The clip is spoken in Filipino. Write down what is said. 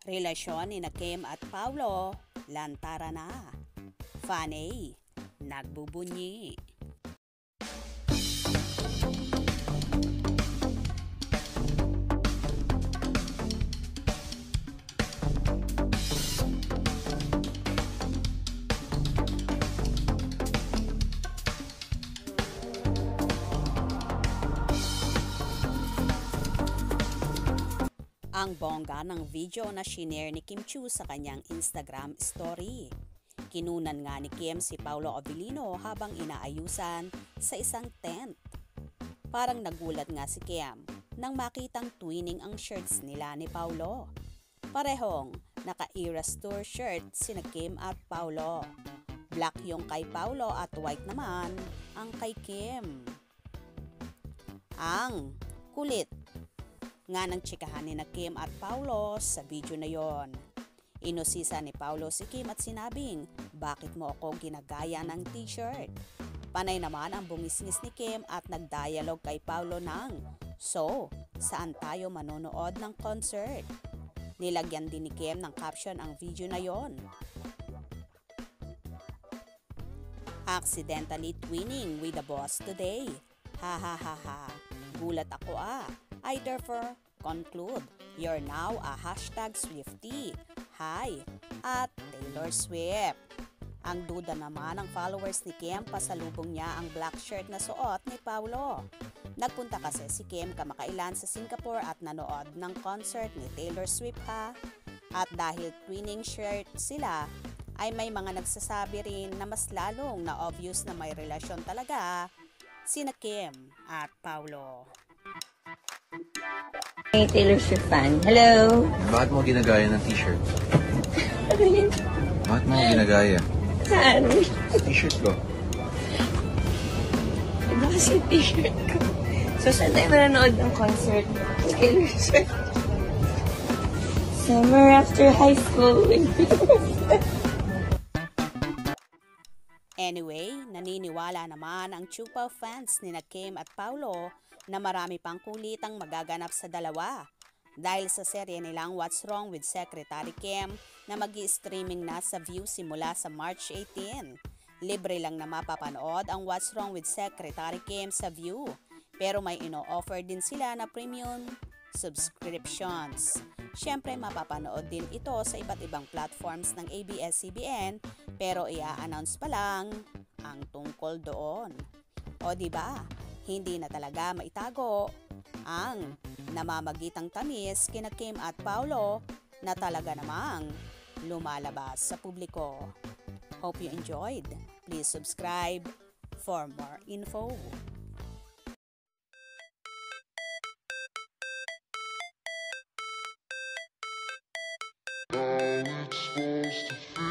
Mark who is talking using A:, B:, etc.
A: Relasyon ni na Kim at Paulo, lantara na. Fanny, nagbubunyi. Ang bongga ng video na shinare ni Kim Chiu sa kanyang Instagram story. Kinunan nga ni Kim si Paulo Abilino habang inaayusan sa isang tent. Parang nagulat nga si Kim nang makitang twinning ang shirts nila ni Paulo. Parehong naka-Eras Tour shirt sina Kim at Paulo. Black yung kay Paulo at white naman ang kay Kim. Ang kulit nga ng tsikahan ni na Kim at Paulo sa video na yon. Inusisa ni Paulo si Kim at sinabing, bakit mo ako ginagaya ng t-shirt? Panay naman ang bungisngis ni Kim at nagdialog kay Paulo ng, so, saan tayo manonood ng concert? Nilagyan din ni Kim ng caption ang video na yon. Accidentally twinning with the boss today. Ha ha ha ha. Gulat ako ah. I therefore conclude you're now a hashtag Swiftie. Hi, at Taylor Swift. Ang duda naman ng followers ni Kim pasalubong niya ang black shirt na suot ni Paulo. Nagpunta kasi si Kim kamakailan sa Singapore at nanood ng concert ni Taylor Swift ha. At dahil twinning shirt sila, ay may mga nagsasabi rin na mas lalong na obvious na may relasyon talaga sina Kim at Paulo.
B: Hey, Taylor Swift fan. Hello!
C: Bakit mo ginagaya ng t-shirt?
B: Ano yun?
C: Bakit mo ginagaya?
B: Saan?
C: T-shirt ko.
B: Iba kasi yung t-shirt ko. So, saan tayo manonood ng concert? Taylor Swift. Summer after high school.
A: Anyway, naniniwala naman ang Chupa fans ni na Kim at Paulo na marami pang kulitang magaganap sa dalawa dahil sa serye nilang What's Wrong with Secretary Kim na magi-streaming na sa View simula sa March 18. Libre lang na mapapanood ang What's Wrong with Secretary Kim sa View, pero may ino-offer din sila na premium subscriptions. Siyempre mapapanood din ito sa iba't ibang platforms ng ABS-CBN pero i-a-announce pa lang ang tungkol doon. O diba? Hindi na talaga maitago ang namamagitang tamis kina Kim at Paulo na talaga namang lumalabas sa publiko. Hope you enjoyed. Please subscribe for more info.
D: How it's supposed to feel.